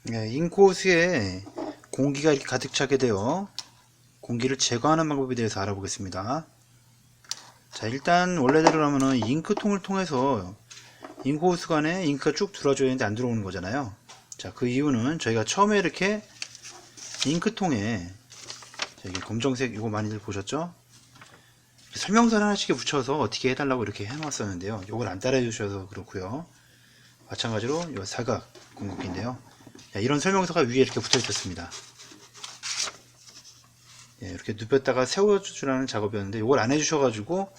네, 잉크호스에 공기가 이렇게 가득 차게 되어 공기를 제거하는 방법에 대해서 알아보겠습니다. 자, 일단 원래대로라면은 잉크통을 통해서 잉크호스 안에 잉크가 쭉 들어와줘야 되는데 안 들어오는 거잖아요. 자, 그 이유는 저희가 처음에 이렇게 잉크통에 여기 검정색 이거 많이들 보셨죠? 설명서를 하나씩 붙여서 어떻게 해달라고 이렇게 해놨었는데요. 이걸 안 따라해 주셔서 그렇고요. 마찬가지로 이 사각 공급기인데요. 이런 설명서가 위에 이렇게 붙어 있었습니다. 이렇게 눕혔다가 세워주라는 작업이었는데 이걸 안 해주셔가지고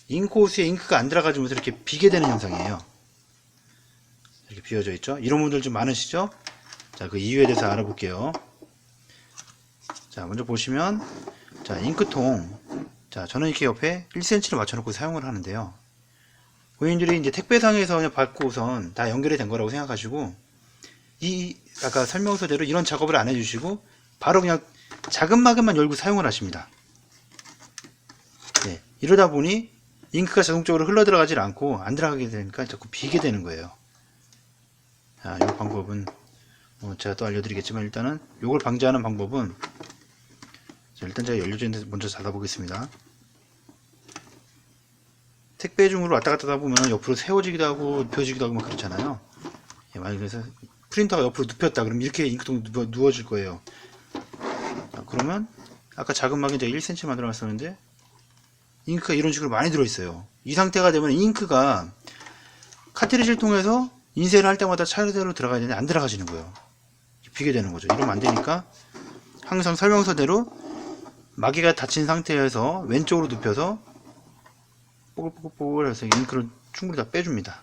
잉크호스에 잉크가 안 들어가지면서 이렇게 비게 되는 현상이에요. 이렇게 비어져 있죠. 이런 분들 좀 많으시죠? 자, 그 이유에 대해서 알아볼게요. 자, 먼저 보시면, 자, 잉크통. 자, 저는 이렇게 옆에 1cm를 맞춰놓고 사용을 하는데요. 고객님들이 이제 택배상에서 그냥 받고선 다 연결이 된 거라고 생각하시고, 아까 설명서대로 이런 작업을 안 해주시고, 바로 그냥 자금막에만 열고 사용을 하십니다. 네, 이러다 보니 잉크가 자동적으로 흘러 들어가질 않고 안 들어가게 되니까 자꾸 비게 되는 거예요. 자, 이 방법은 제가 또 알려드리겠지만 일단은 이걸 방지하는 방법은, 자, 일단 제가 열려져 있는 데 먼저 닫아보겠습니다. 택배 중으로 왔다 갔다 하다 보면 옆으로 세워지기도 하고 눕혀지기도 하고 막 그렇잖아요. 만약에 그래서 프린터가 옆으로 눕혔다 그러면 이렇게 잉크통이 누워질 거예요. 자, 그러면 아까 자금막이 제가 1cm 만들어 놨었는데 잉크가 이런 식으로 많이 들어있어요. 이 상태가 되면 잉크가 카트리지를 통해서 인쇄를 할 때마다 차례대로 들어가야 되는데 안 들어가지는 거예요. 비게 되는 거죠. 이러면 안 되니까 항상 설명서대로 마개가 닫힌 상태에서 왼쪽으로 눕혀서 뽀글뽀글 해서 잉크를 충분히 다 빼줍니다.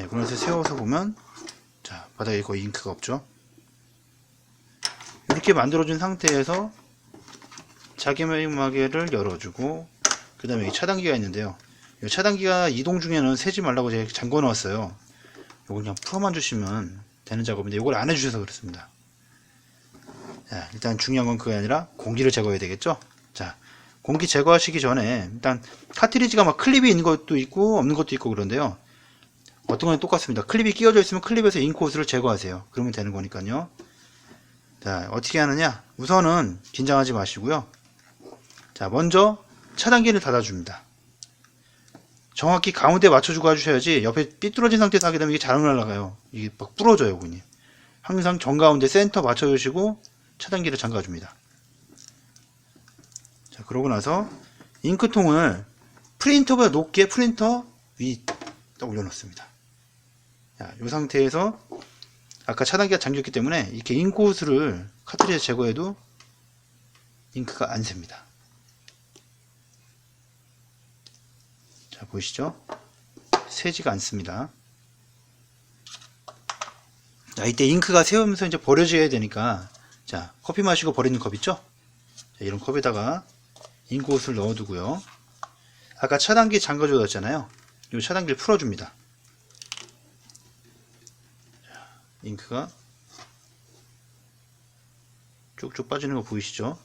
그래서 세워서 보면, 자, 바닥에 거의 잉크가 없죠. 이렇게 만들어준 상태에서 자기마개를 열어주고, 그 다음에 차단기가 있는데요. 이 차단기가 이동 중에는 새지 말라고 제가 잠궈 놓았어요. 이걸 그냥 풀어만 주시면 되는 작업인데 이걸 안 해주셔서 그렇습니다. 자, 일단 중요한 건 그게 아니라 공기를 제거해야 되겠죠. 자, 공기 제거하시기 전에 일단 카트리지가 막 클립이 있는 것도 있고 없는 것도 있고 그런데요. 어떤 건 똑같습니다. 클립이 끼워져 있으면 클립에서 잉크호스를 제거하세요. 그러면 되는 거니까요. 자, 어떻게 하느냐? 우선은 긴장하지 마시고요. 자, 먼저 차단기를 닫아줍니다. 정확히 가운데 맞춰주고 해주셔야지 옆에 삐뚤어진 상태에서 하게 되면 이게 잘 안 올라가요. 이게 막 부러져요, 군이. 항상 정가운데 센터 맞춰주시고 차단기를 잠가줍니다. 자, 그러고 나서 잉크통을 프린터보다 높게 프린터 위 올려놓습니다. 자, 이 상태에서 아까 차단기가 잠겼기 때문에 이렇게 잉크호스를 카트리지에 제거해도 잉크가 안 셉니다. 자, 보이시죠? 새지가 않습니다. 자, 이때 잉크가 새우면서 이제 버려져야 되니까, 자, 커피 마시고 버리는 컵 있죠? 자, 이런 컵에다가 잉크호스를 넣어두고요. 아까 차단기 잠가줘놨잖아요. 이 차단기를 풀어줍니다. 자, 잉크가 쭉쭉 빠지는 거 보이시죠?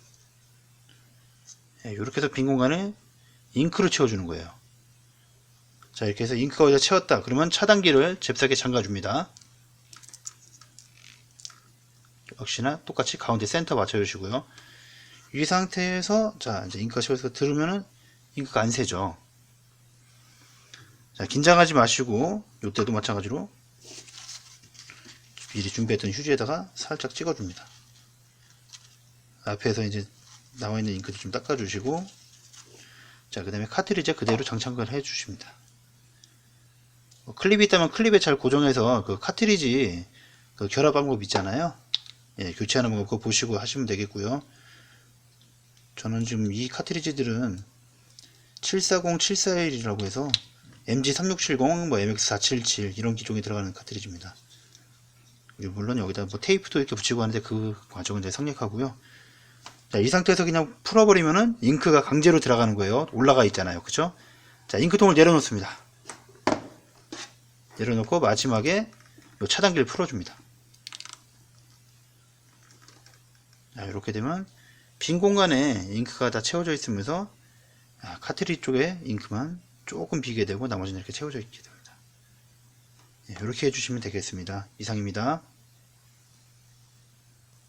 이렇게 해서 빈 공간에 잉크를 채워주는 거예요. 자, 이렇게 해서 잉크가 어디다 채웠다 그러면 차단기를 잽싸게 잠가줍니다. 역시나 똑같이 가운데 센터 맞춰주시고요. 이 상태에서, 자, 이제 잉크가 채워서 들으면은 잉크가 안 새죠. 자, 긴장하지 마시고 이때도 마찬가지로 미리 준비했던 휴지에다가 살짝 찍어줍니다. 앞에서 이제 나와있는 잉크도 좀 닦아주시고, 자, 그 다음에 카트리지 그대로 장착을 해주십니다. 클립이 있다면 클립에 잘 고정해서 그 카트리지 그 결합 방법 있잖아요. 교체하는 방법 그거 보시고 하시면 되겠고요. 저는 지금 이 카트리지들은 740, 741이라고 해서 MG3670, 뭐 MX477 이런 기종이 들어가는 카트리지입니다. 물론 여기다 뭐 테이프도 이렇게 붙이고 하는데 그 과정은 이제 생략하고요. 자, 이 상태에서 그냥 풀어버리면은 잉크가 강제로 들어가는 거예요. 올라가 있잖아요. 그쵸? 자, 잉크통을 내려놓습니다. 내려놓고 마지막에 이 차단기를 풀어줍니다. 자, 이렇게 되면 빈 공간에 잉크가 다 채워져 있으면서 카트리지 쪽에 잉크만 조금 비게 되고 나머지는 이렇게 채워져 있게 됩니다. 이렇게 해주시면 되겠습니다. 이상입니다.